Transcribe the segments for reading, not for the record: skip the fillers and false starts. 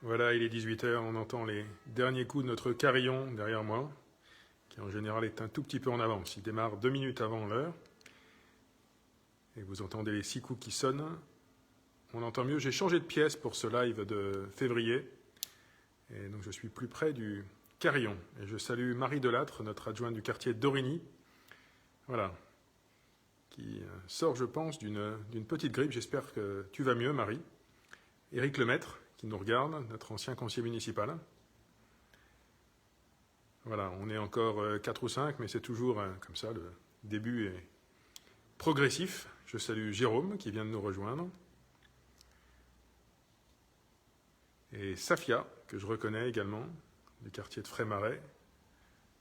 Voilà, il est 18 heures, on entend les derniers coups de notre carillon derrière moi, qui en général est un tout petit peu en avance. Il démarre 2 minutes avant l'heure. Et vous entendez les 6 coups qui sonnent. On entend mieux. J'ai changé de pièce pour ce live de février. Et donc je suis plus près du carillon. Et je salue Marie Delattre, notre adjointe du quartier d'Origny. Voilà. Qui sort, je pense, d'une petite grippe. J'espère que tu vas mieux, Marie. Éric Lemaître, qui nous regarde, notre ancien conseiller municipal. Voilà, on est encore 4 ou 5, mais c'est toujours comme ça, le début est progressif. Je salue Jérôme, qui vient de nous rejoindre. Et Safia, que je reconnais également, du quartier de Frémarais.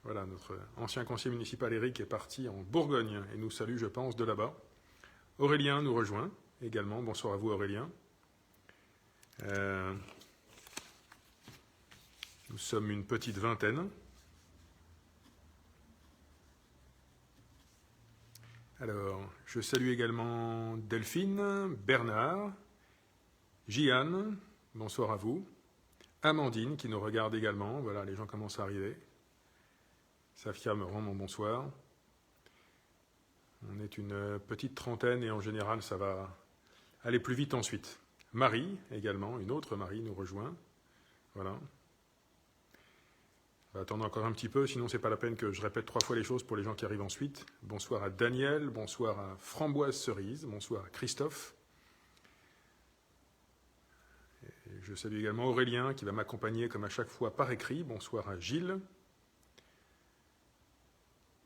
Voilà, notre ancien conseiller municipal Éric est parti en Bourgogne et nous salue, je pense, de là-bas. Aurélien nous rejoint également. Bonsoir à vous, Aurélien. Nous sommes une petite vingtaine. Alors, je salue également Delphine, Bernard, Jeanne, bonsoir à vous. Amandine qui nous regarde également. Voilà, les gens commencent à arriver. Safia me rend mon bonsoir. On est une petite trentaine et en général, ça va aller plus vite ensuite. Marie également, une autre Marie nous rejoint. Voilà. On va attendre encore un petit peu, sinon c'est pas la peine que je répète 3 fois les choses pour les gens qui arrivent ensuite. Bonsoir à Daniel, bonsoir à Framboise Cerise, bonsoir à Christophe. Et je salue également Aurélien qui va m'accompagner comme à chaque fois par écrit. Bonsoir à Gilles,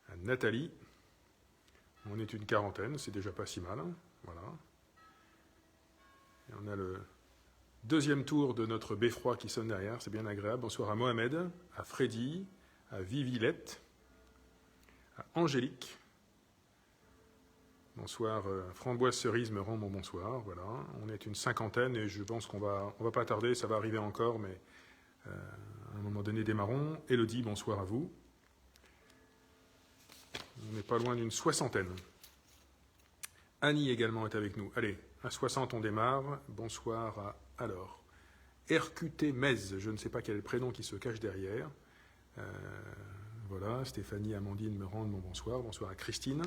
à Nathalie. On est une quarantaine, c'est déjà pas si mal. Voilà. Et on a le deuxième tour de notre beffroi qui sonne derrière, c'est bien agréable. Bonsoir à Mohamed, à Freddy, à Vivilette, à Angélique. Bonsoir, Framboise Cerise me rend mon bonsoir. Voilà, on est une cinquantaine et je pense qu'on va pas tarder, ça va arriver encore, mais à un moment donné démarrons. Élodie, bonsoir à vous. On n'est pas loin d'une soixantaine. Annie également est avec nous. Allez, à 60 on démarre. Bonsoir à, alors, RQT Mez, je ne sais pas quel est le prénom qui se cache derrière. Voilà, Stéphanie, Amandine me rendent mon bonsoir. Bonsoir à Christine.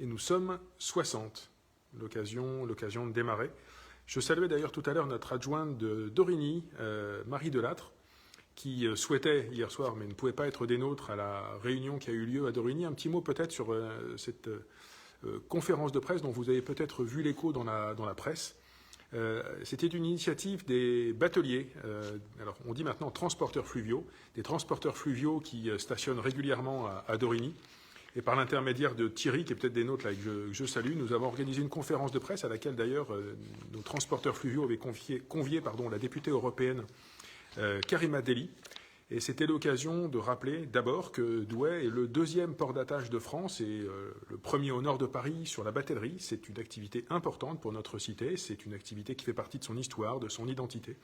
Et nous sommes 60, l'occasion de démarrer. Je saluais d'ailleurs tout à l'heure notre adjointe d'Origny, Marie Delattre, qui souhaitait hier soir, mais ne pouvait pas être des nôtres à la réunion qui a eu lieu à Dorigny. Un petit mot peut-être sur cette conférence de presse dont vous avez peut-être vu l'écho dans la presse. C'était une initiative des bateliers, alors on dit maintenant transporteurs fluviaux, des transporteurs fluviaux qui stationnent régulièrement à Dorigny. Et par l'intermédiaire de Thierry, qui est peut-être des nôtres là, que je salue, nous avons organisé une conférence de presse à laquelle d'ailleurs nos transporteurs fluviaux avaient convié la députée européenne Karima Delli. Et c'était l'occasion de rappeler d'abord que Douai est le 2e port d'attache de France et le premier au nord de Paris sur la batellerie. C'est une activité importante pour notre cité, c'est une activité qui fait partie de son histoire, de son identité,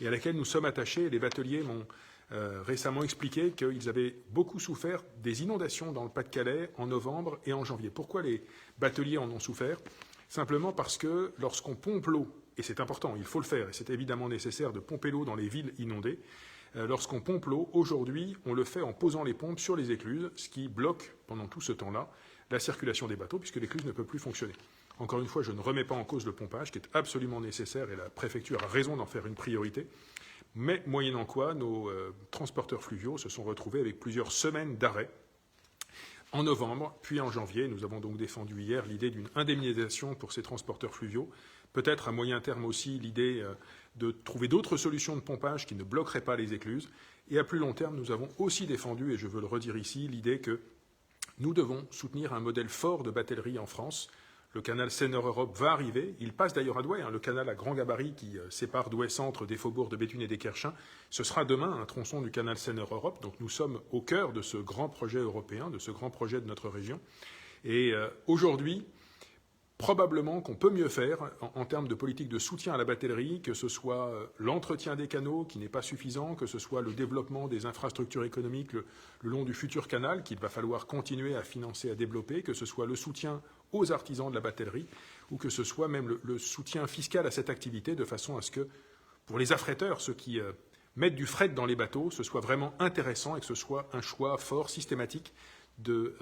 et à laquelle nous sommes attachés. Les bateliers m'ont récemment expliqué qu'ils avaient beaucoup souffert des inondations dans le Pas-de-Calais en novembre et en janvier. Pourquoi les bateliers en ont souffert ? Simplement parce que lorsqu'on pompe l'eau, et c'est important, il faut le faire, et c'est évidemment nécessaire de pomper l'eau dans les villes inondées, lorsqu'on pompe l'eau, aujourd'hui, on le fait en posant les pompes sur les écluses, ce qui bloque, pendant tout ce temps-là, la circulation des bateaux, puisque l'écluse ne peut plus fonctionner. Encore une fois, je ne remets pas en cause le pompage, qui est absolument nécessaire, et la préfecture a raison d'en faire une priorité, mais moyennant quoi, nos transporteurs fluviaux se sont retrouvés avec plusieurs semaines d'arrêt, en novembre, puis en janvier. Nous avons donc défendu hier l'idée d'une indemnisation pour ces transporteurs fluviaux. Peut-être à moyen terme aussi l'idée de trouver d'autres solutions de pompage qui ne bloqueraient pas les écluses. Et à plus long terme, nous avons aussi défendu, et je veux le redire ici, l'idée que nous devons soutenir un modèle fort de batellerie en France. Le canal Seine-Nord-Europe va arriver. Il passe d'ailleurs à Douai, le canal à grand gabarit qui sépare Douai-Centre des faubourgs de Béthune et des Querchins. Ce sera demain un tronçon du canal Seine-Nord-Europe. Donc nous sommes au cœur de ce grand projet européen, de ce grand projet de notre région. Et aujourd'hui, probablement qu'on peut mieux faire en termes de politique de soutien à la batellerie, que ce soit l'entretien des canaux qui n'est pas suffisant, que ce soit le développement des infrastructures économiques le long du futur canal qu'il va falloir continuer à financer, à développer, que ce soit le soutien aux artisans de la batellerie ou que ce soit même le soutien fiscal à cette activité de façon à ce que pour les affréteurs, ceux qui mettent du fret dans les bateaux, ce soit vraiment intéressant et que ce soit un choix fort, systématique, de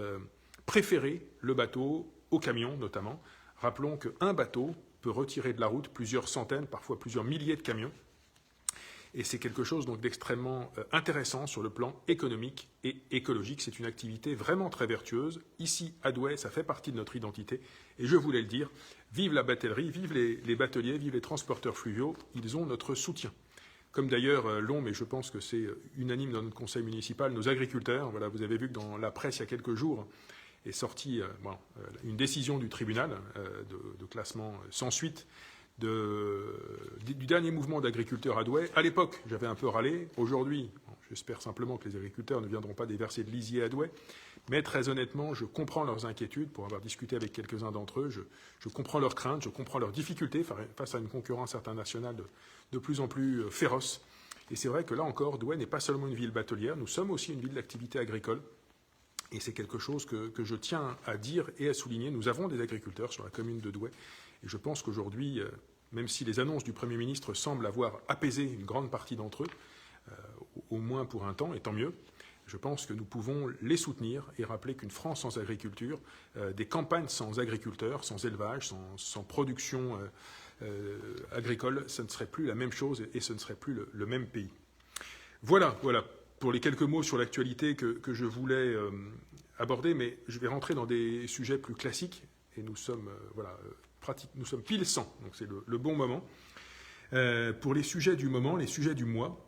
préférer le bateau au camion notamment. Rappelons qu'un bateau peut retirer de la route plusieurs centaines, parfois plusieurs milliers de camions. Et c'est quelque chose donc d'extrêmement intéressant sur le plan économique et écologique. C'est une activité vraiment très vertueuse. Ici, à Douai, ça fait partie de notre identité. Et je voulais le dire, vive la batellerie, vive les bateliers, vive les transporteurs fluviaux. Ils ont notre soutien. Comme d'ailleurs l'ont, mais je pense que c'est unanime dans notre conseil municipal, nos agriculteurs. Voilà, vous avez vu que dans la presse, il y a quelques jours, est sortie une décision du tribunal de classement sans suite du dernier mouvement d'agriculteurs à Douai. À l'époque, j'avais un peu râlé. Aujourd'hui, j'espère simplement que les agriculteurs ne viendront pas déverser de lisier à Douai. Mais très honnêtement, je comprends leurs inquiétudes. Pour avoir discuté avec quelques-uns d'entre eux, je comprends leurs craintes, je comprends leurs difficultés face à une concurrence internationale de plus en plus féroce. Et c'est vrai que là encore, Douai n'est pas seulement une ville batelière, nous sommes aussi une ville d'activité agricole. Et c'est quelque chose que je tiens à dire et à souligner. Nous avons des agriculteurs sur la commune de Douai. Et je pense qu'aujourd'hui, même si les annonces du Premier ministre semblent avoir apaisé une grande partie d'entre eux, au moins pour un temps, et tant mieux, je pense que nous pouvons les soutenir et rappeler qu'une France sans agriculture, des campagnes sans agriculteurs, sans élevage, sans production agricole, ce ne serait plus la même chose et ce ne serait plus le même pays. Voilà pour les quelques mots sur l'actualité que je voulais aborder, mais je vais rentrer dans des sujets plus classiques et nous sommes nous sommes pile 100, donc c'est le bon moment. Pour les sujets du moment, les sujets du mois,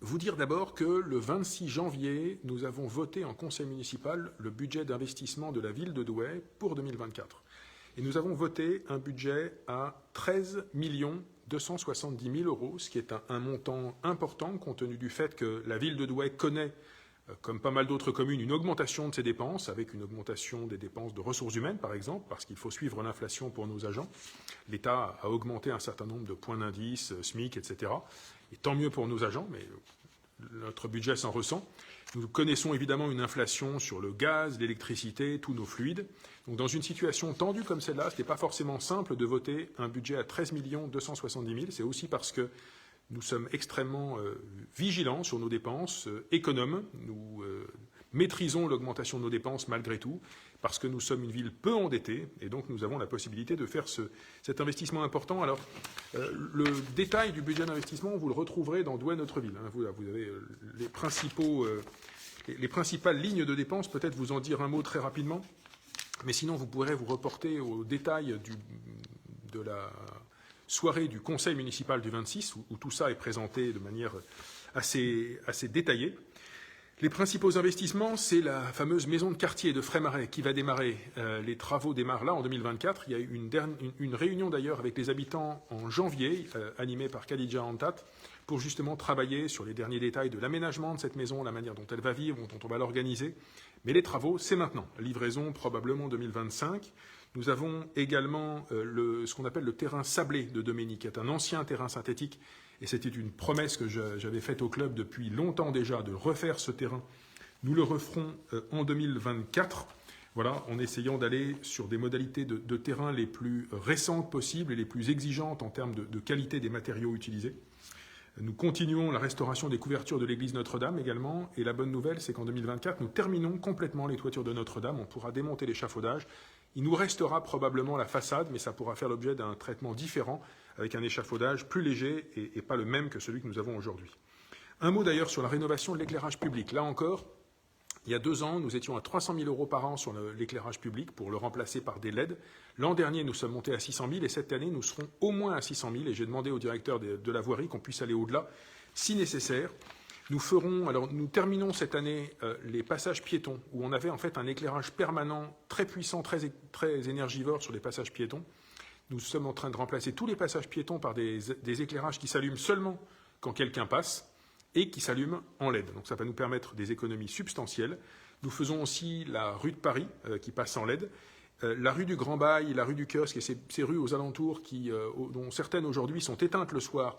vous dire d'abord que le 26 janvier, nous avons voté en conseil municipal le budget d'investissement de la ville de Douai pour 2024. Et nous avons voté un budget à 13 270 000 euros, ce qui est un montant important compte tenu du fait que la ville de Douai connaît, comme pas mal d'autres communes, une augmentation de ses dépenses, avec une augmentation des dépenses de ressources humaines, par exemple, parce qu'il faut suivre l'inflation pour nos agents. L'État a augmenté un certain nombre de points d'indice, SMIC, etc. Et tant mieux pour nos agents, mais notre budget s'en ressent. Nous connaissons évidemment une inflation sur le gaz, l'électricité, tous nos fluides. Donc dans une situation tendue comme celle-là, ce n'est pas forcément simple de voter un budget à 13 270 000. C'est aussi parce que nous sommes extrêmement vigilants sur nos dépenses, économes. Nous maîtrisons l'augmentation de nos dépenses malgré tout, parce que nous sommes une ville peu endettée, et donc nous avons la possibilité de faire cet investissement important. Alors, le détail du budget d'investissement, vous le retrouverez dans Douai Notre Ville. Vous avez les principales lignes de dépenses, peut-être vous en dire un mot très rapidement, mais sinon vous pourrez vous reporter au détail de la soirée du conseil municipal du 26, où tout ça est présenté de manière assez détaillée. Les principaux investissements, c'est la fameuse maison de quartier de Frémarais qui va démarrer. Les travaux démarrent là en 2024. Il y a eu une réunion d'ailleurs avec les habitants en janvier, animée par Khadija Antat, pour justement travailler sur les derniers détails de l'aménagement de cette maison, la manière dont elle va vivre, dont on va l'organiser. Mais les travaux, c'est maintenant. Livraison probablement 2025. Nous avons également ce qu'on appelle le terrain sablé de Dominique, qui est un ancien terrain synthétique. Et c'était une promesse que j'avais faite au club depuis longtemps déjà, de refaire ce terrain. Nous le referons en 2024, voilà, en essayant d'aller sur des modalités de terrain les plus récentes possibles et les plus exigeantes en termes de qualité des matériaux utilisés. Nous continuons la restauration des couvertures de l'église Notre-Dame également. Et la bonne nouvelle, c'est qu'en 2024, nous terminons complètement les toitures de Notre-Dame. On pourra démonter l'échafaudage. Il nous restera probablement la façade, mais ça pourra faire l'objet d'un traitement différent, avec un échafaudage plus léger et pas le même que celui que nous avons aujourd'hui. Un mot d'ailleurs sur la rénovation de l'éclairage public. Là encore, il y a 2 ans, nous étions à 300 000 euros par an sur l'éclairage public pour le remplacer par des LED. L'an dernier, nous sommes montés à 600 000 et cette année, nous serons au moins à 600 000. Et j'ai demandé au directeur de la voirie qu'on puisse aller au-delà, si nécessaire. Nous terminons cette année les passages piétons, où on avait en fait un éclairage permanent très puissant, très énergivore sur les passages piétons. Nous sommes en train de remplacer tous les passages piétons par des éclairages qui s'allument seulement quand quelqu'un passe et qui s'allument en LED. Donc ça va nous permettre des économies substantielles. Nous faisons aussi la rue de Paris qui passe en LED. La rue du Grand Bail, la rue du Kiosque et ces rues aux alentours dont certaines aujourd'hui sont éteintes le soir.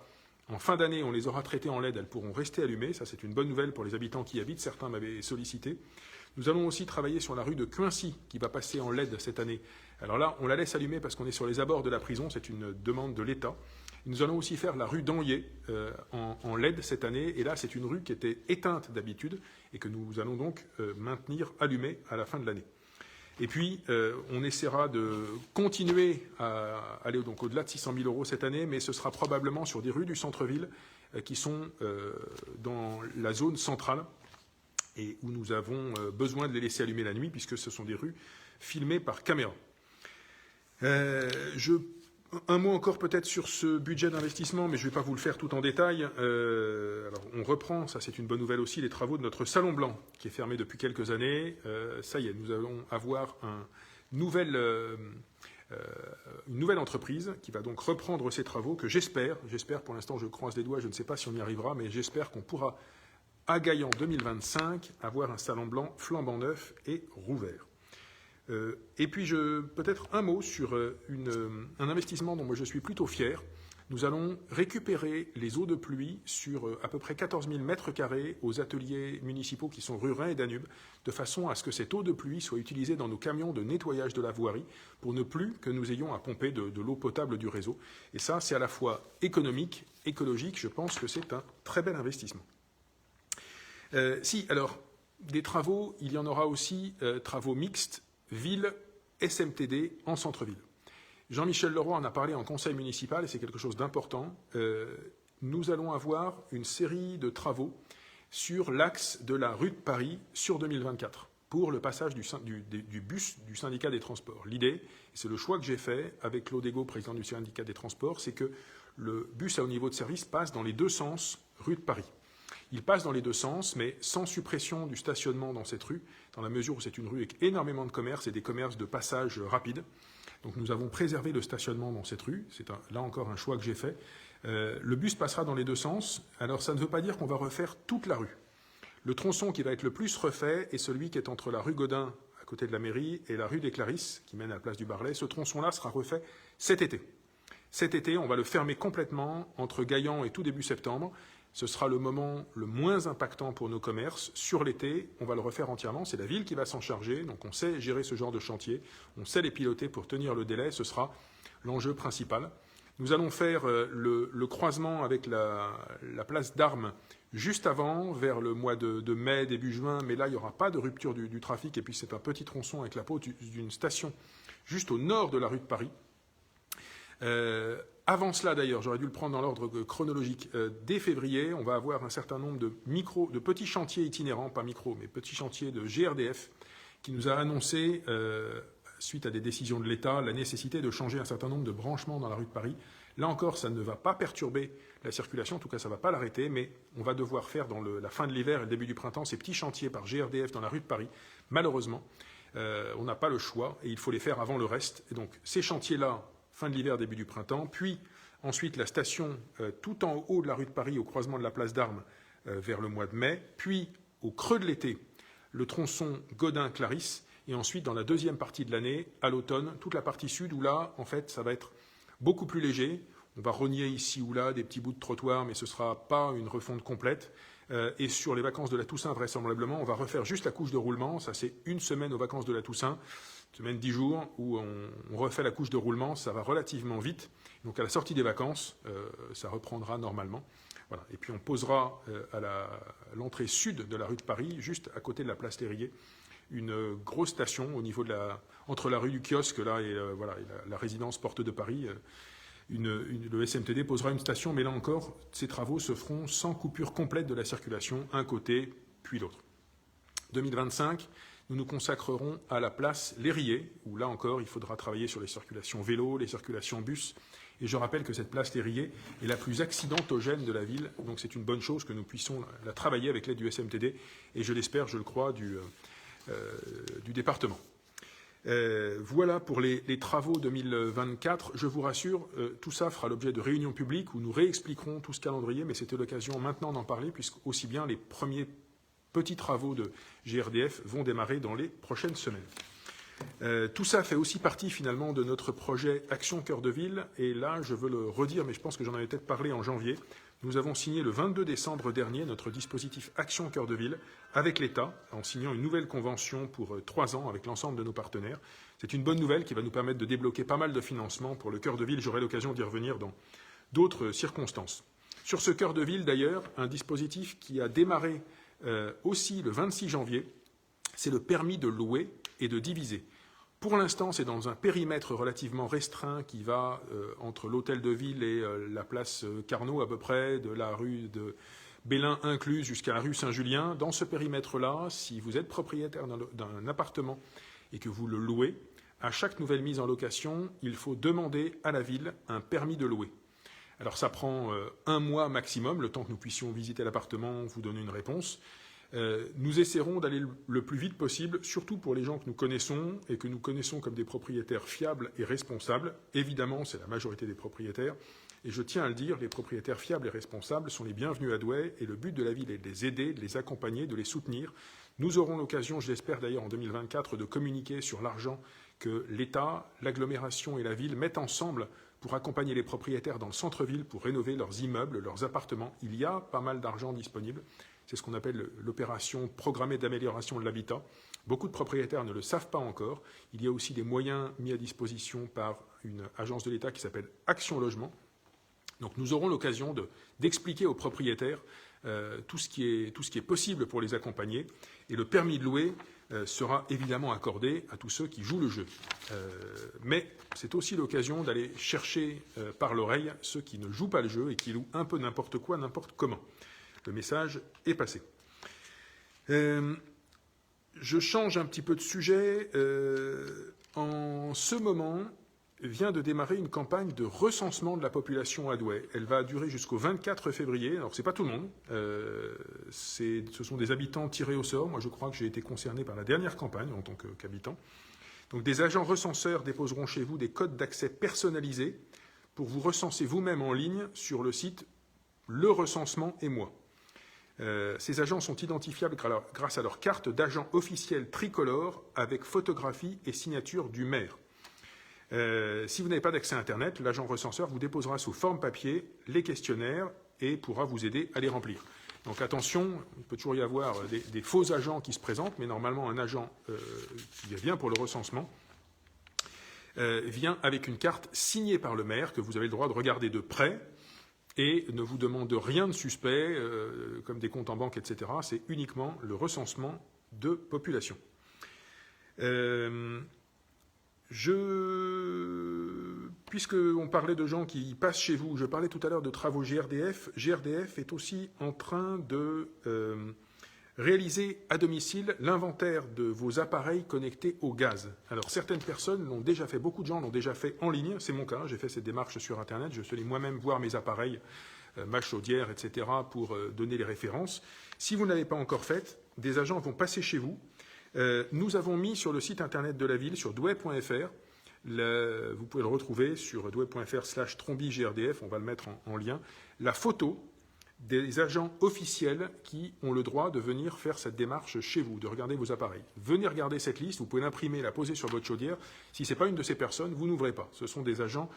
En fin d'année, on les aura traitées en LED, elles pourront rester allumées. Ça, c'est une bonne nouvelle pour les habitants qui y habitent. Certains m'avaient sollicité. Nous allons aussi travailler sur la rue de Cuincy, qui va passer en LED cette année. Alors là, on la laisse allumer parce qu'on est sur les abords de la prison. C'est une demande de l'État. Nous allons aussi faire la rue d'Anhier en LED cette année. Et là, c'est une rue qui était éteinte d'habitude et que nous allons donc maintenir allumée à la fin de l'année. Et puis, on essaiera de continuer à aller donc au-delà de 600 000 € cette année, mais ce sera probablement sur des rues du centre-ville qui sont dans la zone centrale et où nous avons besoin de les laisser allumer la nuit, puisque ce sont des rues filmées par caméra. Un mot encore peut-être sur ce budget d'investissement, mais je ne vais pas vous le faire tout en détail. Alors, on reprend, ça c'est une bonne nouvelle aussi, les travaux de notre Salon Blanc, qui est fermé depuis quelques années. Ça y est, nous allons avoir une nouvelle entreprise qui va donc reprendre ces travaux que j'espère pour l'instant je croise les doigts, je ne sais pas si on y arrivera, mais j'espère qu'on pourra, à Gaillan 2025, avoir un Salon Blanc flambant neuf et rouvert. Et puis, peut-être un mot sur un investissement dont moi je suis plutôt fier. Nous allons récupérer les eaux de pluie sur à peu près 14 000 mètres carrés aux ateliers municipaux qui sont rue Rhin et Danube, de façon à ce que cette eau de pluie soit utilisée dans nos camions de nettoyage de la voirie, pour ne plus que nous ayons à pomper de l'eau potable du réseau. Et ça, c'est à la fois économique, écologique, je pense que c'est un très bel investissement. Alors, des travaux, il y en aura aussi, travaux mixtes, ville, SMTD en centre-ville. Jean-Michel Leroy en a parlé en conseil municipal et c'est quelque chose d'important. Nous allons avoir une série de travaux sur l'axe de la rue de Paris sur 2024 pour le passage du bus du syndicat des transports. L'idée, et c'est le choix que j'ai fait avec Claude Ego, président du syndicat des transports, c'est que le bus à haut niveau de service passe dans les deux sens rue de Paris. Il passe dans les deux sens, mais sans suppression du stationnement dans cette rue, dans la mesure où c'est une rue avec énormément de commerces et des commerces de passage rapide. Donc nous avons préservé le stationnement dans cette rue. C'est là encore un choix que j'ai fait. Le bus passera dans les deux sens. Alors ça ne veut pas dire qu'on va refaire toute la rue. Le tronçon qui va être le plus refait est celui qui est entre la rue Godin, à côté de la mairie, et la rue des Clarisses, qui mène à la place du Barlet. Ce tronçon-là sera refait cet été. Cet été, on va le fermer complètement entre Gaillan et tout début septembre. Ce sera le moment le moins impactant pour nos commerces. Sur l'été, on va le refaire entièrement. C'est la ville qui va s'en charger. Donc on sait gérer ce genre de chantier. On sait les piloter pour tenir le délai. Ce sera l'enjeu principal. Nous allons faire le croisement avec la place d'Armes juste avant, vers le mois de mai, début juin. Mais là, il n'y aura pas de rupture du trafic. Et puis c'est un petit tronçon avec la peau d'une station juste au nord de la rue de Paris. Avant cela, d'ailleurs, j'aurais dû le prendre dans l'ordre chronologique, dès février, on va avoir un certain nombre de petits chantiers itinérants, pas micros, mais petits chantiers de GRDF, qui nous a annoncé, suite à des décisions de l'État, la nécessité de changer un certain nombre de branchements dans la rue de Paris. Là encore, ça ne va pas perturber la circulation, en tout cas, ça ne va pas l'arrêter, mais on va devoir faire dans la fin de l'hiver et le début du printemps ces petits chantiers par GRDF dans la rue de Paris. Malheureusement, on n'a pas le choix et il faut les faire avant le reste. Et donc, ces chantiers-là, fin de l'hiver, début du printemps, puis ensuite la station tout en haut de la rue de Paris, au croisement de la place d'Armes, vers le mois de mai, puis au creux de l'été, le tronçon Godin-Clarisse, et ensuite dans la deuxième partie de l'année, à l'automne, toute la partie sud, où là, en fait, ça va être beaucoup plus léger. On va rogner ici ou là des petits bouts de trottoir, mais ce ne sera pas une refonte complète. Et sur les vacances de la Toussaint, vraisemblablement, on va refaire juste la couche de roulement. Ça, c'est une semaine aux vacances de la Toussaint, une semaine 10 jours, où on refait la couche de roulement. Ça va relativement vite. Donc, à la sortie des vacances, ça reprendra normalement. Voilà. Et puis, on posera à l'entrée sud de la rue de Paris, juste à côté de la place Terrier, une grosse station au niveau entre la rue du Kiosque là, et la résidence Porte de Paris. Le SMTD posera une station, mais là encore, ces travaux se feront sans coupure complète de la circulation, un côté, puis l'autre. 2025, nous nous consacrerons à la place Lérier, où là encore, il faudra travailler sur les circulations vélo, les circulations bus. Et je rappelle que cette place Lérier est la plus accidentogène de la ville, donc c'est une bonne chose que nous puissions la travailler avec l'aide du SMTD, et je l'espère, je le crois, du département. Voilà pour les travaux 2024. Je vous rassure, tout ça fera l'objet de réunions publiques où nous réexpliquerons tout ce calendrier, mais c'était l'occasion maintenant d'en parler, puisque aussi bien les premiers petits travaux de GRDF vont démarrer dans les prochaines semaines. Tout ça fait aussi partie finalement de notre projet Action Cœur de Ville, et là je veux le redire, mais je pense que j'en avais peut-être parlé en janvier. Nous avons signé le 22 décembre dernier notre dispositif Action Cœur de Ville avec l'État, en signant une nouvelle convention pour 3 ans avec l'ensemble de nos partenaires. C'est une bonne nouvelle qui va nous permettre de débloquer pas mal de financements pour le Cœur de Ville. J'aurai l'occasion d'y revenir d'autres circonstances. Sur ce cœur de ville, d'ailleurs, un dispositif qui a démarré aussi le 26 janvier, c'est le permis de louer et de diviser. Pour l'instant, c'est dans un périmètre relativement restreint qui va entre l'hôtel de ville et la place Carnot à peu près, de la rue de Bélin incluse jusqu'à la rue Saint-Julien. Dans ce périmètre-là, si vous êtes propriétaire d'un appartement et que vous le louez, à chaque nouvelle mise en location, il faut demander à la ville un permis de louer. Alors ça prend un mois maximum, le temps que nous puissions visiter l'appartement, vous donner une réponse. Nous essaierons d'aller le plus vite possible, surtout pour les gens que nous connaissons et que nous connaissons comme des propriétaires fiables et responsables. Évidemment, c'est la majorité des propriétaires. Et je tiens à le dire, les propriétaires fiables et responsables sont les bienvenus à Douai et le but de la ville est de les aider, de les accompagner, de les soutenir. Nous aurons l'occasion, je l'espère d'ailleurs en 2024, de communiquer sur l'argent que l'État, l'agglomération et la ville mettent ensemble pour accompagner les propriétaires dans le centre-ville pour rénover leurs immeubles, leurs appartements. Il y a pas mal d'argent disponible. C'est ce qu'on appelle l'opération programmée d'amélioration de l'habitat. Beaucoup de propriétaires ne le savent pas encore. Il y a aussi des moyens mis à disposition par une agence de l'État qui s'appelle Action Logement. Donc nous aurons l'occasion d'expliquer aux propriétaires tout ce qui est possible pour les accompagner. Et le permis de louer sera évidemment accordé à tous ceux qui jouent le jeu. Mais c'est aussi l'occasion d'aller chercher par l'oreille ceux qui ne jouent pas le jeu et qui louent un peu n'importe quoi, n'importe comment. Le message est passé. Je change un petit peu de sujet. En ce moment, vient de démarrer une campagne de recensement de la population à Douai. Elle va durer jusqu'au 24 février. Alors, ce n'est pas tout le monde. Ce sont des habitants tirés au sort. Moi, je crois que j'ai été concerné par la dernière campagne en tant qu'habitant. Donc, des agents recenseurs déposeront chez vous des codes d'accès personnalisés pour vous recenser vous-même en ligne sur le site Le Recensement et moi. Ces agents sont identifiables grâce à leur carte d'agent officiel tricolore avec photographie et signature du maire. Si vous n'avez pas d'accès à Internet, l'agent recenseur vous déposera sous forme papier les questionnaires et pourra vous aider à les remplir. Donc attention, il peut toujours y avoir des faux agents qui se présentent, mais normalement un agent qui vient pour le recensement vient avec une carte signée par le maire que vous avez le droit de regarder de près et ne vous demande rien de suspect, comme des comptes en banque, etc. C'est uniquement le recensement de population. Puisqu'on parlait de gens qui passent chez vous, je parlais tout à l'heure de travaux GRDF. GRDF est aussi en train de réaliser à domicile l'inventaire de vos appareils connectés au gaz. Alors certaines personnes l'ont déjà fait, beaucoup de gens l'ont déjà fait en ligne, c'est mon cas, j'ai fait cette démarche sur Internet, je suis allé moi-même voir mes appareils, ma chaudière, etc. pour donner les références. Si vous ne l'avez pas encore fait, des agents vont passer chez vous. Nous avons mis sur le site Internet de la ville, sur douai.fr, vous pouvez le retrouver sur douai.fr/trombigrdf, on va le mettre en lien, la photo des agents officiels qui ont le droit de venir faire cette démarche chez vous, de regarder vos appareils. Venez regarder cette liste, vous pouvez l'imprimer, la poser sur votre chaudière. Si ce n'est pas une de ces personnes, vous n'ouvrez pas. Ce sont des agents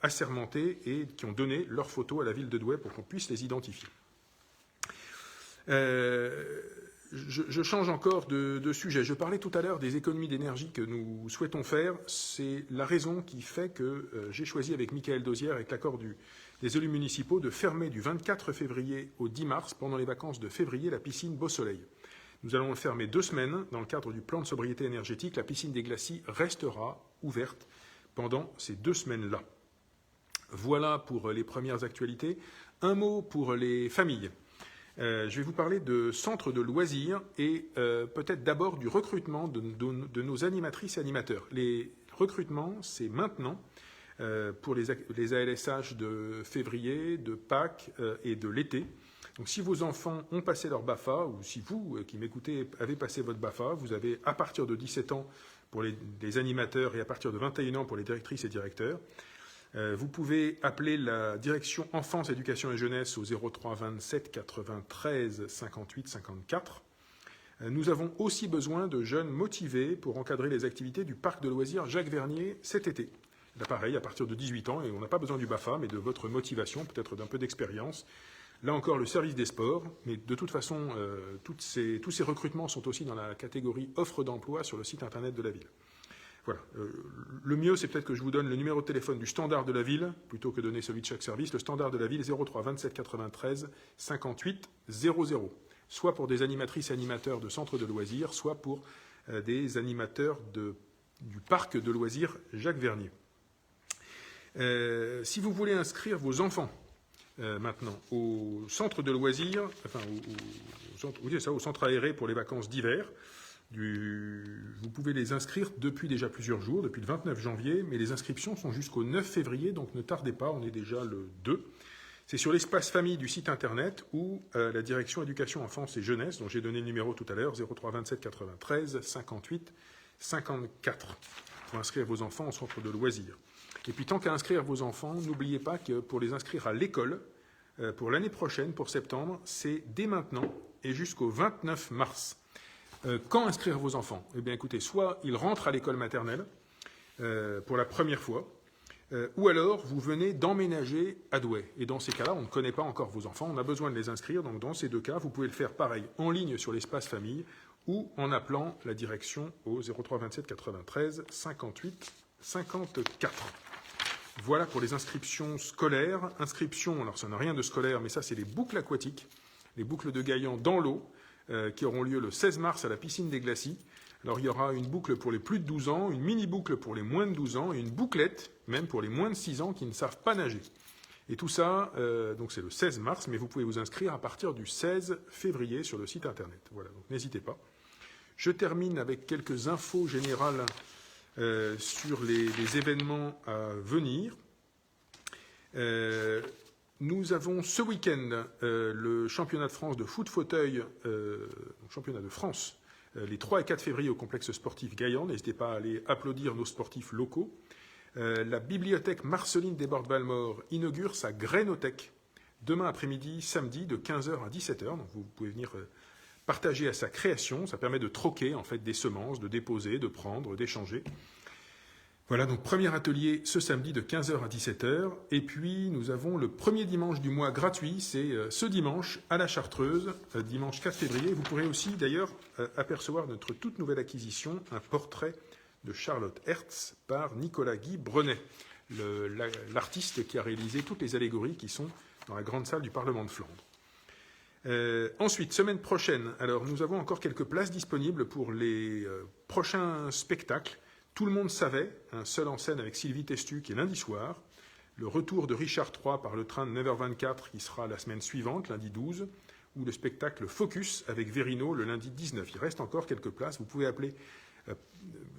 assermentés et qui ont donné leurs photos à la ville de Douai pour qu'on puisse les identifier. Je change encore de sujet. Je parlais tout à l'heure des économies d'énergie que nous souhaitons faire. C'est la raison qui fait que j'ai choisi avec Michael Dozière, avec l'accord des élus municipaux, de fermer du 24 février au 10 mars, pendant les vacances de février, la piscine Beau Soleil. Nous allons le fermer 2 semaines. Dans le cadre du plan de sobriété énergétique, la piscine des Glacis restera ouverte pendant ces 2 semaines-là. Voilà pour les premières actualités. Un mot pour les familles. Je vais vous parler de centres de loisirs et peut-être d'abord du recrutement de nos animatrices et animateurs. Les recrutements, c'est maintenant pour les ALSH de février, de Pâques et de l'été. Donc si vos enfants ont passé leur BAFA, ou si vous, qui m'écoutez, avez passé votre BAFA, vous avez à partir de 17 ans pour les animateurs et à partir de 21 ans pour les directrices et directeurs. Vous pouvez appeler la direction Enfance, Éducation et Jeunesse au 03 27 93 58 54. Nous avons aussi besoin de jeunes motivés pour encadrer les activités du parc de loisirs Jacques Vernier cet été. Là, pareil, à partir de 18 ans, et on n'a pas besoin du BAFA, mais de votre motivation, peut-être d'un peu d'expérience. Là encore, le service des sports, mais de toute façon, tous ces recrutements sont aussi dans la catégorie offre d'emploi sur le site internet de la ville. Voilà. Le mieux, c'est peut-être que je vous donne le numéro de téléphone du standard de la ville, plutôt que donner celui de chaque service. Le standard de la ville, 03 27 93 58 00. Soit pour des animatrices et animateurs de centres de loisirs, soit pour des animateurs du parc de loisirs Jacques Vernier. Si vous voulez inscrire vos enfants maintenant au centre de loisirs, enfin au centre aéré pour les vacances d'hiver, vous pouvez les inscrire depuis déjà plusieurs jours, depuis le 29 janvier, mais les inscriptions sont jusqu'au 9 février, donc ne tardez pas, on est déjà le 2. C'est sur l'espace famille du site internet ou la direction éducation, enfance et jeunesse, dont j'ai donné le numéro tout à l'heure, 03 27 93 58 54, pour inscrire vos enfants au centre de loisirs. Et puis tant qu'à inscrire vos enfants, n'oubliez pas que pour les inscrire à l'école, pour l'année prochaine, pour septembre, c'est dès maintenant et jusqu'au 29 mars. Quand inscrire vos enfants? Eh bien écoutez, soit ils rentrent à l'école maternelle pour la première fois, ou alors vous venez d'emménager à Douai. Et dans ces cas-là, on ne connaît pas encore vos enfants, on a besoin de les inscrire. Donc dans ces deux cas, vous pouvez le faire pareil en ligne sur l'espace famille ou en appelant la direction au 03 27 93 58 54. Voilà pour les inscriptions scolaires. Inscriptions, alors ça n'a rien de scolaire, mais ça c'est les boucles aquatiques, les boucles de Gaillan dans l'eau, qui auront lieu le 16 mars à la piscine des Glacis. Alors il y aura une boucle pour les plus de 12 ans, une mini-boucle pour les moins de 12 ans et une bouclette même pour les moins de 6 ans qui ne savent pas nager. Et tout ça, donc c'est le 16 mars, mais vous pouvez vous inscrire à partir du 16 février sur le site internet. Voilà, donc n'hésitez pas. Je termine avec quelques infos générales sur les événements à venir. Nous avons ce week-end le championnat de France de foot fauteuil, championnat de France, les 3 et 4 février au complexe sportif Gaillan. N'hésitez pas à aller applaudir nos sportifs locaux. La bibliothèque Marceline Desbordes-Valmore inaugure sa Grainothèque demain après-midi, samedi, de 15h à 17h. Donc vous pouvez venir partager à sa création. Ça permet de troquer en fait des semences, de déposer, de prendre, d'échanger. Voilà, donc premier atelier ce samedi de 15h à 17h. Et puis nous avons le premier dimanche du mois gratuit, c'est ce dimanche à la Chartreuse, dimanche 4 février. Vous pourrez aussi d'ailleurs apercevoir notre toute nouvelle acquisition, un portrait de Charlotte Hertz par Nicolas Guy Brenet, l'artiste qui a réalisé toutes les allégories qui sont dans la grande salle du Parlement de Flandre. Ensuite, semaine prochaine, alors nous avons encore quelques places disponibles pour les prochains spectacles. Tout le monde savait, un seul en scène avec Sylvie Testu qui est lundi soir, le retour de Richard III par le train de 9h24 qui sera la semaine suivante, lundi 12, ou le spectacle Focus avec Verino le lundi 19. Il reste encore quelques places, vous pouvez appeler,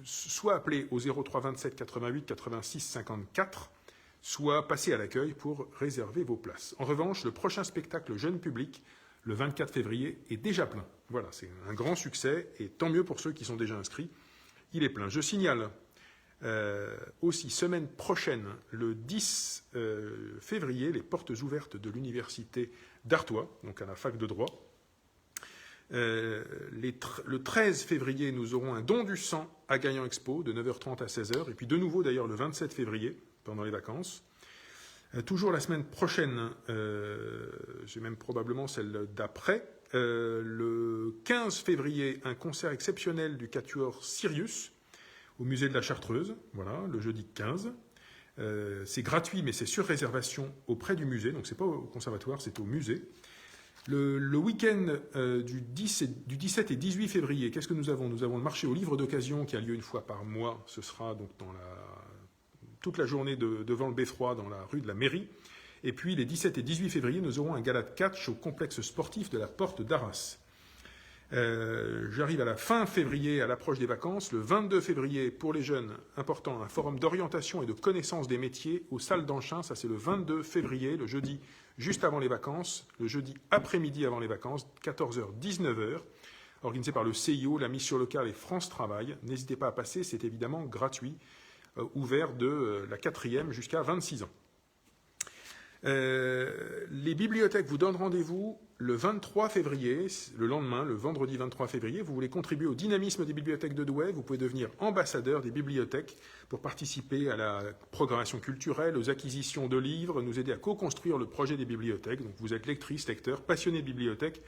soit appeler au 03 27 88 86 54, soit passer à l'accueil pour réserver vos places. En revanche, le prochain spectacle jeune public, le 24 février, est déjà plein. Voilà, c'est un grand succès, et tant mieux pour ceux qui sont déjà inscrits. Il est plein. Je signale aussi, semaine prochaine, le 10 février, les portes ouvertes de l'université d'Artois, donc à la fac de droit. Le 13 février, nous aurons un don du sang à Gaillan Expo de 9h30 à 16h. Et puis de nouveau, d'ailleurs, le 27 février, pendant les vacances. Toujours la semaine prochaine, j'ai même probablement celle d'après, le 15 février, un concert exceptionnel du quatuor Sirius au musée de la Chartreuse, voilà, le jeudi 15. C'est gratuit, mais c'est sur réservation auprès du musée, donc c'est pas au conservatoire, c'est au musée. Le week-end du 17 et 18 février, qu'est-ce que nous avons? Nous avons le marché aux livres d'occasion qui a lieu une fois par mois. Ce sera donc toute la journée devant le Beffroi, dans la rue de la Mairie. Et puis, les 17 et 18 février, nous aurons un gala de catch au complexe sportif de la Porte d'Arras. J'arrive à la fin février, à l'approche des vacances. Le 22 février, pour les jeunes, important, un forum d'orientation et de connaissance des métiers aux salles d'Anchin. Ça, c'est le 22 février, le jeudi juste avant les vacances, le jeudi après-midi avant les vacances, 14h, 19h, organisé par le CIO, la mission locale et France Travail. N'hésitez pas à passer, c'est évidemment gratuit, ouvert de la 4e jusqu'à 26 ans. Les bibliothèques vous donnent rendez-vous le 23 février, le lendemain, le vendredi 23 février. Vous voulez contribuer au dynamisme des bibliothèques de Douai, vous pouvez devenir ambassadeur des bibliothèques pour participer à la programmation culturelle, aux acquisitions de livres, nous aider à co-construire le projet des bibliothèques. Donc vous êtes lectrice, lecteur, passionné de bibliothèque.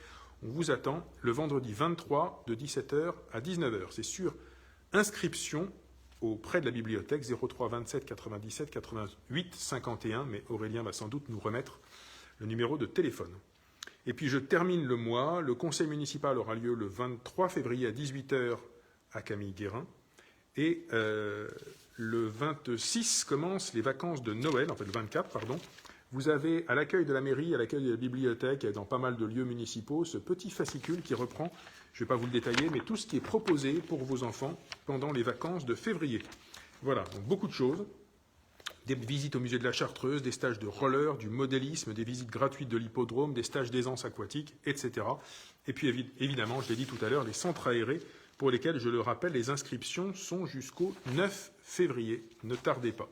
On vous attend le vendredi 23 de 17h à 19h. C'est sur inscription auprès de la bibliothèque, 03 27 97 88 51, mais Aurélien va sans doute nous remettre le numéro de téléphone. Et puis je termine le mois, le conseil municipal aura lieu le 23 février à 18h à Camille-Guérin, et le 26 commencent les vacances de Noël, en fait le 24, pardon. Vous avez à l'accueil de la mairie, à l'accueil de la bibliothèque et dans pas mal de lieux municipaux, ce petit fascicule qui reprend, je ne vais pas vous le détailler, mais tout ce qui est proposé pour vos enfants pendant les vacances de février. Voilà, donc beaucoup de choses. Des visites au musée de la Chartreuse, des stages de roller, du modélisme, des visites gratuites de l'hippodrome, des stages d'aisance aquatique, etc. Et puis évidemment, je l'ai dit tout à l'heure, les centres aérés pour lesquels, je le rappelle, les inscriptions sont jusqu'au 9 février. Ne tardez pas.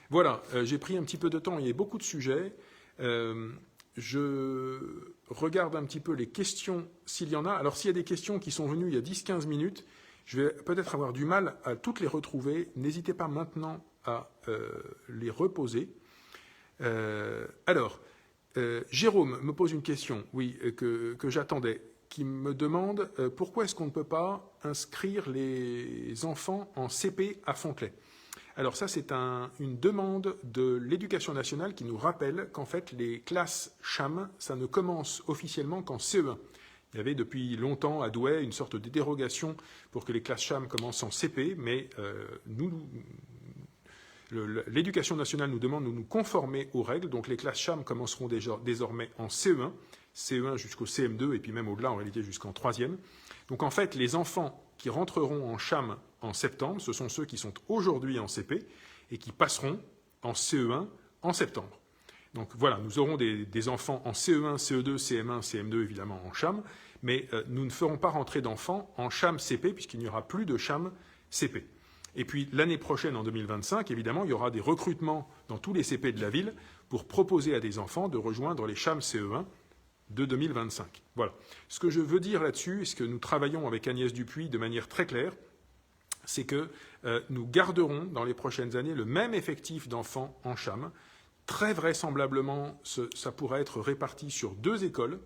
Voilà, j'ai pris un petit peu de temps, il y a beaucoup de sujets. Je regarde un petit peu les questions s'il y en a. Alors s'il y a des questions qui sont venues il y a 10-15 minutes, je vais peut-être avoir du mal à toutes les retrouver. N'hésitez pas maintenant à les reposer. Jérôme me pose une question, oui, que j'attendais, qui me demande pourquoi est-ce qu'on ne peut pas inscrire les enfants en CP à Fontenay. Alors ça, c'est une demande de l'Éducation nationale qui nous rappelle qu'en fait, les classes CHAM, ça ne commence officiellement qu'en CE1. Il y avait depuis longtemps à Douai une sorte de dérogation pour que les classes CHAM commencent en CP, mais l'Éducation nationale nous demande de nous conformer aux règles. Donc les classes CHAM commenceront désormais en CE1, CE1 jusqu'au CM2 et puis même au-delà, en réalité jusqu'en 3e. Donc en fait, les enfants qui rentreront en CHAM en septembre, ce sont ceux qui sont aujourd'hui en CP et qui passeront en CE1 en septembre. Donc voilà, nous aurons des enfants en CE1, CE2, CM1, CM2 évidemment en CHAM, mais nous ne ferons pas rentrer d'enfants en CHAM CP puisqu'il n'y aura plus de CHAM CP. Et puis l'année prochaine, en 2025, évidemment, il y aura des recrutements dans tous les CP de la ville pour proposer à des enfants de rejoindre les CHAM CE1 de 2025. Voilà. Ce que je veux dire là-dessus, et ce que nous travaillons avec Agnès Dupuis de manière très claire, c'est que nous garderons dans les prochaines années le même effectif d'enfants en CHAM. Très vraisemblablement, ça pourrait être réparti sur 2 écoles,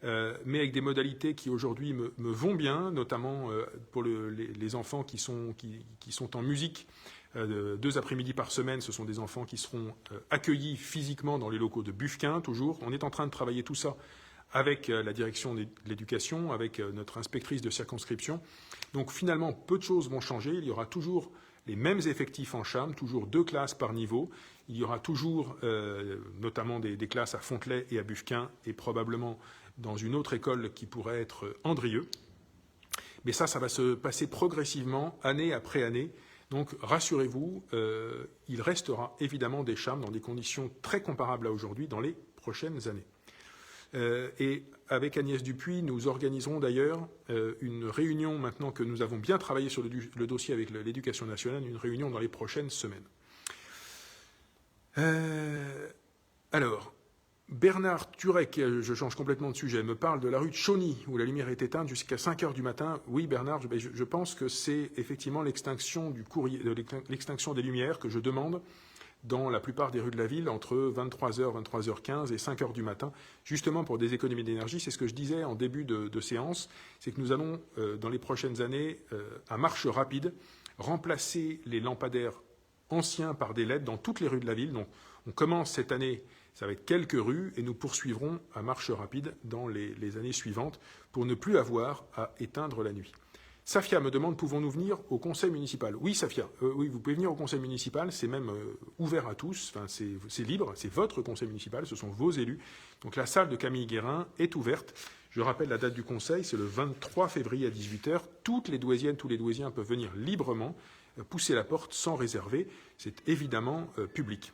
mais avec des modalités qui aujourd'hui me vont bien, notamment pour les enfants qui sont en musique. 2 après-midi par semaine, ce sont des enfants qui seront accueillis physiquement dans les locaux de Bufquin, toujours. On est en train de travailler tout ça avec la direction de l'éducation, avec notre inspectrice de circonscription. Donc finalement, peu de choses vont changer. Il y aura toujours les mêmes effectifs en CHAM, toujours 2 classes par niveau. Il y aura toujours notamment des classes à Fontenay et à Bufquin, et probablement dans une autre école qui pourrait être Andrieux. Mais ça va se passer progressivement, année après année. Donc rassurez-vous, il restera évidemment des CHAM dans des conditions très comparables à aujourd'hui dans les prochaines années. Et avec Agnès Dupuis, nous organiserons d'ailleurs une réunion, maintenant que nous avons bien travaillé sur le dossier avec l'Éducation nationale, une réunion dans les prochaines semaines. Alors, Bernard Turek, je change complètement de sujet, me parle de la rue de Chauny, où la lumière est éteinte jusqu'à 5h du matin. Oui, Bernard, je pense que c'est effectivement l'extinction des lumières que je demande dans la plupart des rues de la ville, entre 23h, 23h15 et 5h du matin, justement pour des économies d'énergie. C'est ce que je disais en début de séance, c'est que nous allons, dans les prochaines années, à marche rapide, remplacer les lampadaires anciens par des LED dans toutes les rues de la ville. Donc, on commence cette année, ça va être quelques rues, et nous poursuivrons à marche rapide dans les années suivantes pour ne plus avoir à éteindre la nuit. Safia me demande, pouvons-nous venir au conseil municipal? Oui, Safia, oui, vous pouvez venir au conseil municipal, c'est même ouvert à tous, enfin, c'est libre, c'est votre conseil municipal, ce sont vos élus. Donc la salle de Camille Guérin est ouverte. Je rappelle la date du conseil, c'est le 23 février à 18h. Toutes les Douaisiennes, tous les Douaisiens peuvent venir librement, pousser la porte sans réserver. C'est évidemment public.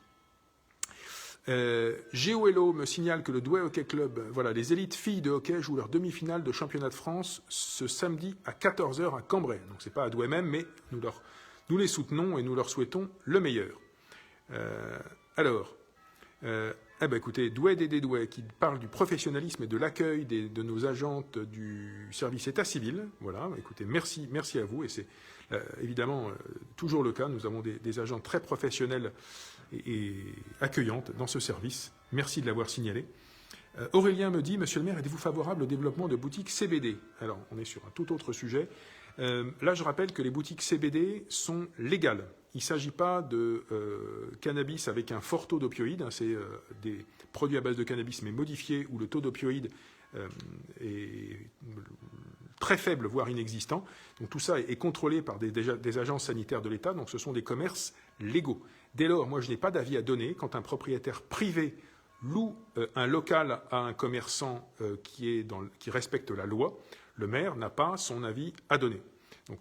GeoHello me signale que le Douai Hockey Club, voilà, les élites filles de hockey jouent leur demi-finale de championnat de France ce samedi à 14h à Cambrai. Donc c'est pas à Douai même, mais nous les soutenons et nous leur souhaitons le meilleur. Écoutez, Douai Dédé Douai qui parle du professionnalisme et de l'accueil de nos agentes du service état civil. Voilà, écoutez, merci à vous, et c'est évidemment toujours le cas. Nous avons des agents très professionnels et accueillantes dans ce service. Merci de l'avoir signalé. Aurélien me dit, Monsieur le maire, êtes-vous favorable au développement de boutiques CBD? Alors, on est sur un tout autre sujet. Là, je rappelle que les boutiques CBD sont légales. Il ne s'agit pas de cannabis avec un fort taux d'opioïdes. C'est des produits à base de cannabis mais modifiés où le taux d'opioïdes est très faible, voire inexistant. Donc tout ça est contrôlé par des agences sanitaires de l'État. Donc ce sont des commerces légaux. Dès lors, moi, je n'ai pas d'avis à donner quand un propriétaire privé loue un local à un commerçant qui respecte la loi. Le maire n'a pas son avis à donner. Donc,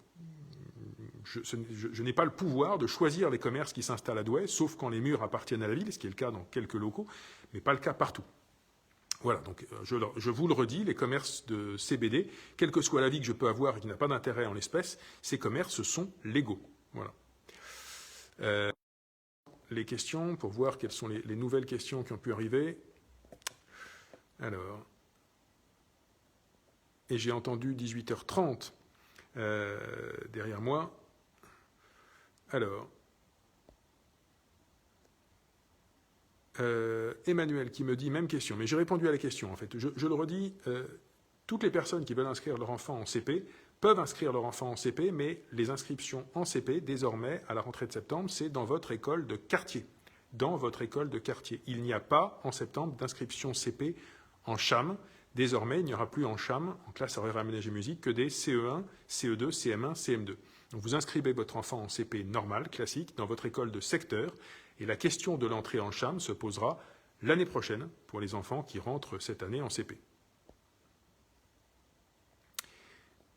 je n'ai pas le pouvoir de choisir les commerces qui s'installent à Douai, sauf quand les murs appartiennent à la ville, ce qui est le cas dans quelques locaux, mais pas le cas partout. Voilà, donc je vous le redis, les commerces de CBD, quel que soit l'avis que je peux avoir et qui n'a pas d'intérêt en l'espèce, ces commerces sont légaux. Voilà. Les questions, pour voir quelles sont les nouvelles questions qui ont pu arriver. Alors, et j'ai entendu 18h30 derrière moi. Alors, Emmanuel qui me dit, même question, mais j'ai répondu à la question en fait. Je le redis, toutes les personnes qui veulent inscrire leur enfant en CP peuvent inscrire leur enfant en CP, mais les inscriptions en CP, désormais, à la rentrée de septembre, c'est dans votre école de quartier. Dans votre école de quartier. Il n'y a pas, en septembre, d'inscription CP en CHAM. Désormais, il n'y aura plus en CHAM, en classe horaire aménagée musique, que des CE1, CE2, CM1, CM2. Donc vous inscrivez votre enfant en CP normal, classique, dans votre école de secteur, et la question de l'entrée en CHAM se posera l'année prochaine pour les enfants qui rentrent cette année en CP.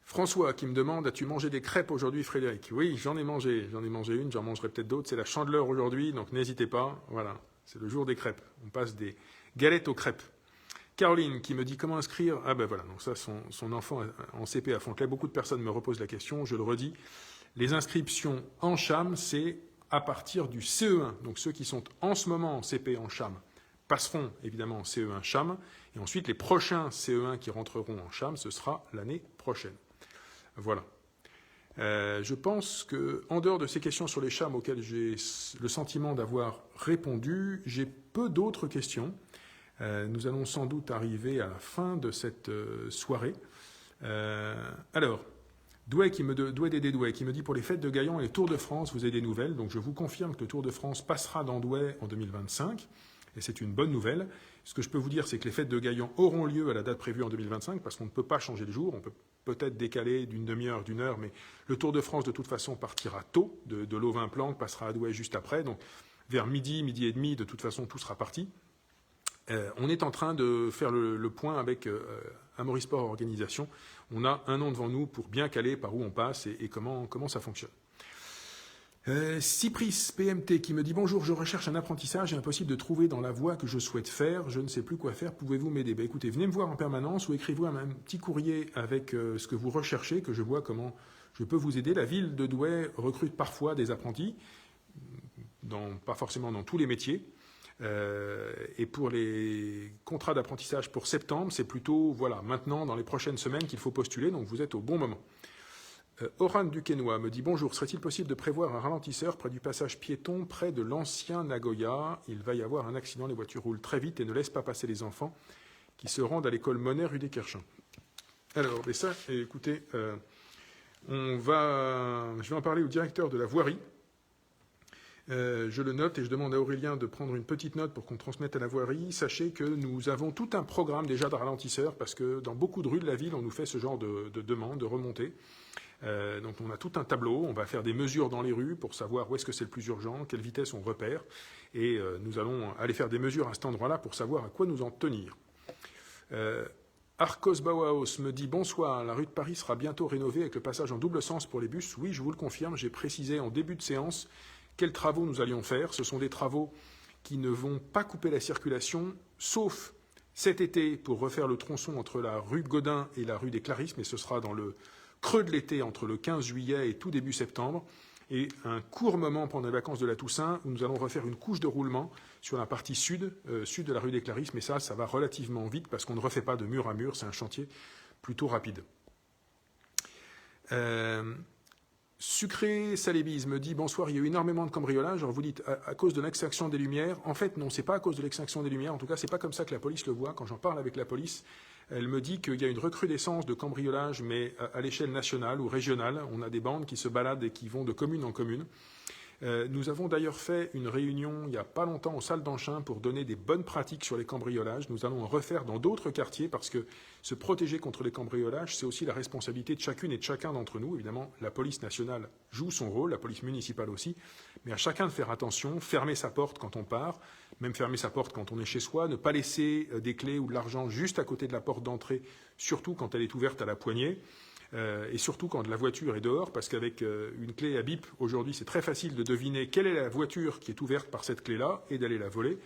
François qui me demande, as-tu mangé des crêpes aujourd'hui, Frédéric? Oui, j'en ai mangé une, j'en mangerai peut-être d'autres. C'est la Chandeleur aujourd'hui, donc n'hésitez pas. Voilà, c'est le jour des crêpes. On passe des galettes aux crêpes. Caroline qui me dit comment inscrire. Ah ben voilà, donc ça, son enfant en CP à Fontenay. Beaucoup de personnes me reposent la question, je le redis. Les inscriptions en CHAM, c'est à partir du CE1. Donc ceux qui sont en ce moment en CP en CHAM passeront évidemment en CE1 CHAM. Et ensuite, les prochains CE1 qui rentreront en CHAM, ce sera l'année prochaine. Voilà. Je pense qu'en dehors de ces questions sur les CHAM auxquelles j'ai le sentiment d'avoir répondu, j'ai peu d'autres questions. Nous allons sans doute arriver à la fin de cette soirée. Alors, Douai qui me dit pour les fêtes de Gaillon et les Tours de France, vous avez des nouvelles. Donc je vous confirme que le Tour de France passera dans Douai en 2025. Et c'est une bonne nouvelle. Ce que je peux vous dire, c'est que les fêtes de Gaillon auront lieu à la date prévue en 2025, parce qu'on ne peut pas changer le jour. On peut peut-être décaler d'une demi-heure, d'une heure, mais le Tour de France, de toute façon, partira tôt, de Lauvin-Planck, passera à Douai juste après. Donc, vers midi et demi, de toute façon, tout sera parti. On est en train de faire le point avec Amaury Sport Organisation. On a un an devant nous pour bien caler par où on passe et comment ça fonctionne. Cypris PMT qui me dit bonjour, je recherche un apprentissage et impossible de trouver dans la voie que je souhaite faire, je ne sais plus quoi faire, pouvez-vous m'aider? Écoutez, venez me voir en permanence ou écrivez-vous un petit courrier avec ce que vous recherchez, que je vois comment je peux vous aider. La ville de Douai recrute parfois des apprentis, pas forcément dans tous les métiers, et pour les contrats d'apprentissage pour septembre, c'est plutôt maintenant, dans les prochaines semaines qu'il faut postuler, donc vous êtes au bon moment. Oran Duquesnois me dit bonjour, serait-il possible de prévoir un ralentisseur près du passage piéton, près de l'ancien Nagoya? Il va y avoir un accident, les voitures roulent très vite et ne laissent pas passer les enfants qui se rendent à l'école Monet rue des Kerchins. Alors, mais ça, écoutez, je vais en parler au directeur de la voirie. Je le note et je demande à Aurélien de prendre une petite note pour qu'on transmette à la voirie. Sachez que nous avons tout un programme déjà de ralentisseurs parce que dans beaucoup de rues de la ville, on nous fait ce genre de demande, de remontée. Donc on a tout un tableau, on va faire des mesures dans les rues pour savoir où est-ce que c'est le plus urgent, quelle vitesse on repère, et nous allons aller faire des mesures à cet endroit-là pour savoir à quoi nous en tenir. Arcos Bauhaus me dit bonsoir, la rue de Paris sera bientôt rénovée avec le passage en double sens pour les bus. Oui, je vous le confirme, j'ai précisé en début de séance quels travaux nous allions faire. Ce sont des travaux qui ne vont pas couper la circulation, sauf cet été pour refaire le tronçon entre la rue Godin et la rue des Clarisses, mais ce sera dans le creux de l'été entre le 15 juillet et tout début septembre, et un court moment pendant les vacances de la Toussaint où nous allons refaire une couche de roulement sur la partie sud de la rue des Clarisses, mais ça va relativement vite parce qu'on ne refait pas de mur à mur, c'est un chantier plutôt rapide. Sucré Salébise me dit bonsoir, il y a eu énormément de cambriolages. Alors vous dites à cause de l'extinction des lumières. En fait, non, c'est pas à cause de l'extinction des lumières. En tout cas, c'est pas comme ça que la police le voit. Quand j'en parle avec la police, Elle me dit qu'il y a une recrudescence de cambriolage, mais à l'échelle nationale ou régionale. On a des bandes qui se baladent et qui vont de commune en commune. Nous avons d'ailleurs fait une réunion il n'y a pas longtemps aux Salles d'Anchin pour donner des bonnes pratiques sur les cambriolages. Nous allons en refaire dans d'autres quartiers parce que se protéger contre les cambriolages, c'est aussi la responsabilité de chacune et de chacun d'entre nous. Évidemment, la police nationale joue son rôle, la police municipale aussi, mais à chacun de faire attention, fermer sa porte quand on part, même fermer sa porte quand on est chez soi, ne pas laisser des clés ou de l'argent juste à côté de la porte d'entrée, surtout quand elle est ouverte à la poignée. Et surtout quand la voiture est dehors, parce qu'avec une clé à bip, aujourd'hui, c'est très facile de deviner quelle est la voiture qui est ouverte par cette clé-là et d'aller la voler.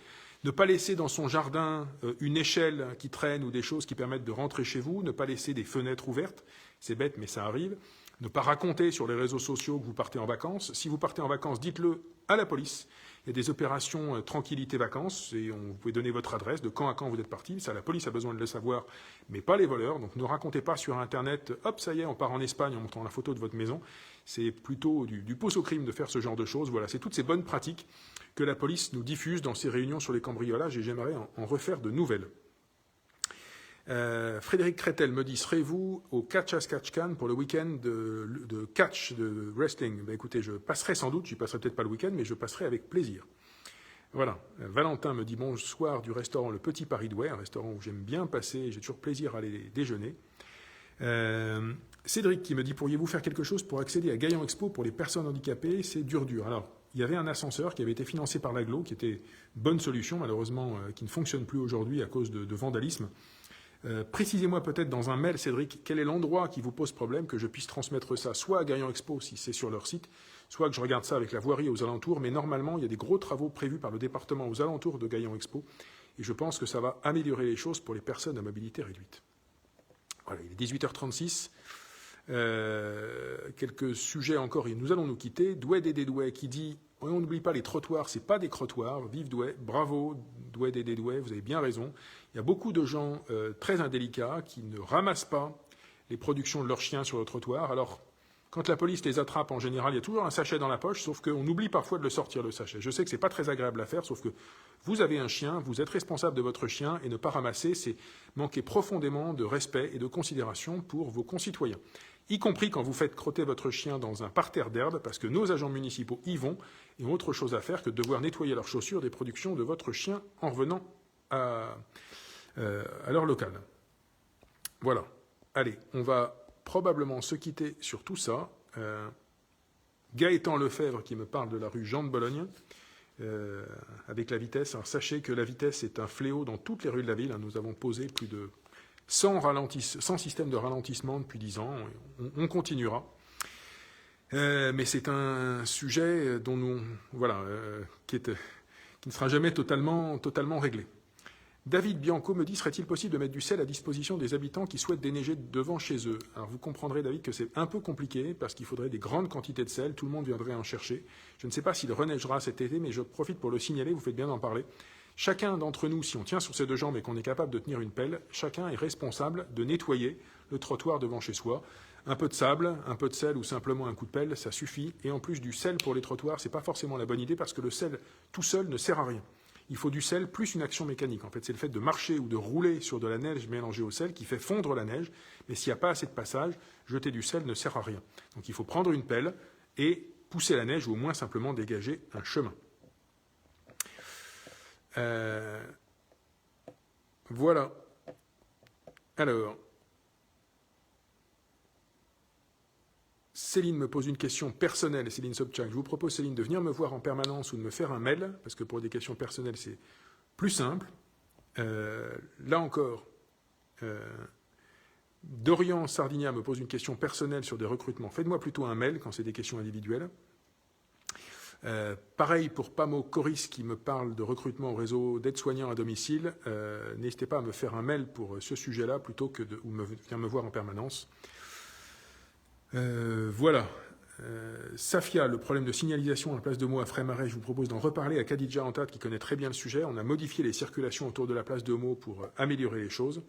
Ne pas laisser dans son jardin une échelle qui traîne ou des choses qui permettent de rentrer chez vous. Ne pas laisser des fenêtres ouvertes. C'est bête, mais ça arrive. Ne pas raconter sur les réseaux sociaux que vous partez en vacances. Si vous partez en vacances, dites-le à la police. Il y a des opérations tranquillité vacances et vous pouvez donner votre adresse de quand à quand vous êtes parti. Ça, la police a besoin de le savoir, mais pas les voleurs. Donc ne racontez pas sur Internet, hop, ça y est, on part en Espagne en montrant la photo de votre maison. C'est plutôt du pouce au crime de faire ce genre de choses. Voilà, c'est toutes ces bonnes pratiques que la police nous diffuse dans ses réunions sur les cambriolages et j'aimerais en refaire de nouvelles. Frédéric Crétel me dit, serez-vous au Catch as Catch Can pour le week-end de catch, de wrestling? Ben, écoutez, je passerai sans doute, je passerai peut-être pas le week-end, mais je passerai avec plaisir. Voilà. Valentin me dit, bonsoir du restaurant Le Petit Paris Douai, un restaurant où j'aime bien passer, j'ai toujours plaisir à aller déjeuner. Cédric qui me dit, pourriez-vous faire quelque chose pour accéder à Gaillan Expo pour les personnes handicapées? C'est dur. Alors, il y avait un ascenseur qui avait été financé par l'Aglo, qui était une bonne solution, malheureusement, qui ne fonctionne plus aujourd'hui à cause de vandalisme. Précisez-moi peut-être dans un mail, Cédric, quel est l'endroit qui vous pose problème, que je puisse transmettre ça, soit à Gaillan Expo, si c'est sur leur site, soit que je regarde ça avec la voirie aux alentours, mais normalement, il y a des gros travaux prévus par le département aux alentours de Gaillan Expo, et je pense que ça va améliorer les choses pour les personnes à mobilité réduite. Voilà, il est 18h36. Quelques sujets encore, et nous allons nous quitter. Douai Dédé Douai qui dit, on n'oublie pas les trottoirs, c'est pas des crottoirs, vive Douai, bravo Douai Dédé Douai, vous avez bien raison. Il y a beaucoup de gens très indélicats qui ne ramassent pas les productions de leurs chiens sur le trottoir. Alors, quand la police les attrape, en général, il y a toujours un sachet dans la poche, sauf qu'on oublie parfois de le sortir, le sachet. Je sais que c'est pas très agréable à faire, sauf que vous avez un chien, vous êtes responsable de votre chien, et ne pas ramasser, c'est manquer profondément de respect et de considération pour vos concitoyens. Y compris quand vous faites crotter votre chien dans un parterre d'herbe, parce que nos agents municipaux y vont, et ont autre chose à faire que de devoir nettoyer leurs chaussures des productions de votre chien en revenant à leur local. Voilà. Allez, on va probablement se quitter sur tout ça. Gaëtan Lefebvre qui me parle de la rue Jean de Bologne, avec la vitesse. Alors, sachez que la vitesse est un fléau dans toutes les rues de la ville. Nous avons posé plus de 100 systèmes de ralentissement depuis 10 ans. On continuera. Mais c'est un sujet dont qui ne sera jamais totalement réglé. David Bianco me dit, serait-il possible de mettre du sel à disposition des habitants qui souhaitent déneiger devant chez eux? Alors vous comprendrez, David, que c'est un peu compliqué parce qu'il faudrait des grandes quantités de sel, tout le monde viendrait en chercher. Je ne sais pas s'il reneigera cet été, mais je profite pour le signaler, vous faites bien d'en parler. Chacun d'entre nous, si on tient sur ses deux jambes et qu'on est capable de tenir une pelle, chacun est responsable de nettoyer le trottoir devant chez soi. Un peu de sable, un peu de sel ou simplement un coup de pelle, ça suffit. Et en plus du sel pour les trottoirs, c'est pas forcément la bonne idée parce que le sel tout seul ne sert à rien. Il faut du sel plus une action mécanique. En fait, c'est le fait de marcher ou de rouler sur de la neige mélangée au sel qui fait fondre la neige. Mais s'il n'y a pas assez de passage, jeter du sel ne sert à rien. Donc il faut prendre une pelle et pousser la neige ou au moins simplement dégager un chemin. Voilà. Alors, Céline me pose une question personnelle, Céline Sobchak. Je vous propose, Céline, de venir me voir en permanence ou de me faire un mail, parce que pour des questions personnelles, c'est plus simple. Là encore, Dorian Sardinia me pose une question personnelle sur des recrutements. Faites-moi plutôt un mail quand c'est des questions individuelles. Pareil pour Pamo Coris qui me parle de recrutement au réseau d'aides-soignants à domicile. N'hésitez pas à me faire un mail pour ce sujet-là plutôt que de venir me voir en permanence. Voilà. Safia, le problème de signalisation à la place de Meaux à Frémarais, je vous propose d'en reparler à Khadija Antat qui connaît très bien le sujet. On a modifié les circulations autour de la place de Meaux pour améliorer les choses.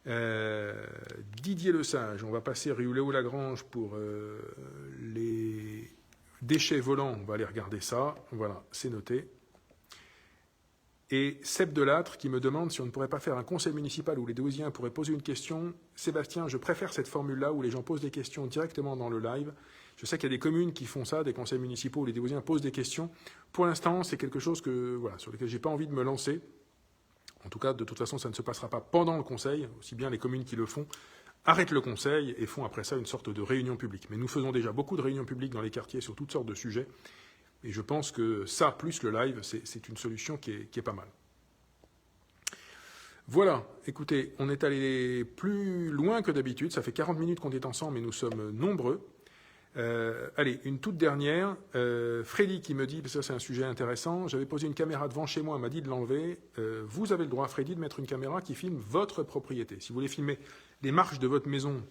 Didier Lesage, on va passer rue Léo-Lagrange pour les déchets volants. On va aller regarder ça. Voilà, c'est noté. Et Seb Delattre qui me demande si on ne pourrait pas faire un conseil municipal où les Douésiens pourraient poser une question. Sébastien, je préfère cette formule-là où les gens posent des questions directement dans le live. Je sais qu'il y a des communes qui font ça, des conseils municipaux où les Douésiens posent des questions. Pour l'instant, c'est quelque chose sur lequel je n'ai pas envie de me lancer. En tout cas, de toute façon, ça ne se passera pas pendant le conseil, aussi bien les communes qui le font arrêtent le conseil et font après ça une sorte de réunion publique. Mais nous faisons déjà beaucoup de réunions publiques dans les quartiers sur toutes sortes de sujets. Et je pense que ça, plus le live, c'est une solution qui est pas mal. Voilà, écoutez, on est allé plus loin que d'habitude. Ça fait 40 minutes qu'on est ensemble et nous sommes nombreux. Allez, une toute dernière. Freddy qui me dit, parce que ça c'est un sujet intéressant, j'avais posé une caméra devant chez moi, on m'a dit de l'enlever. Vous avez le droit, Freddy, de mettre une caméra qui filme votre propriété. Si vous voulez filmer les marches de votre maison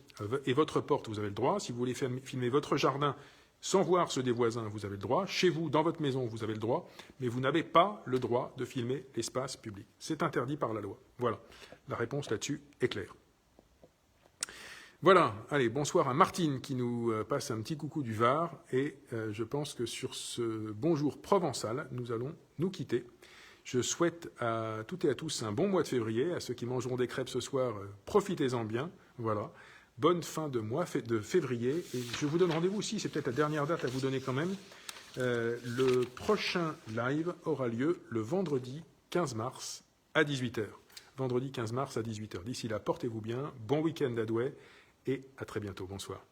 et votre porte, vous avez le droit. Si vous voulez filmer votre jardin sans voir ceux des voisins, vous avez le droit. Chez vous, dans votre maison, vous avez le droit. Mais vous n'avez pas le droit de filmer l'espace public. C'est interdit par la loi. Voilà, la réponse là-dessus est claire. Voilà, allez, bonsoir à Martine qui nous passe un petit coucou du Var. Et je pense que sur ce bonjour provençal, nous allons nous quitter. Je souhaite à toutes et à tous un bon mois de février. À ceux qui mangeront des crêpes ce soir, profitez-en bien. Voilà. Bonne fin de mois de février. Et je vous donne rendez-vous aussi, c'est peut-être la dernière date à vous donner quand même. Le prochain live aura lieu le vendredi 15 mars à 18h. Vendredi 15 mars à 18h. D'ici là, portez-vous bien. Bon week-end à Douai et à très bientôt. Bonsoir.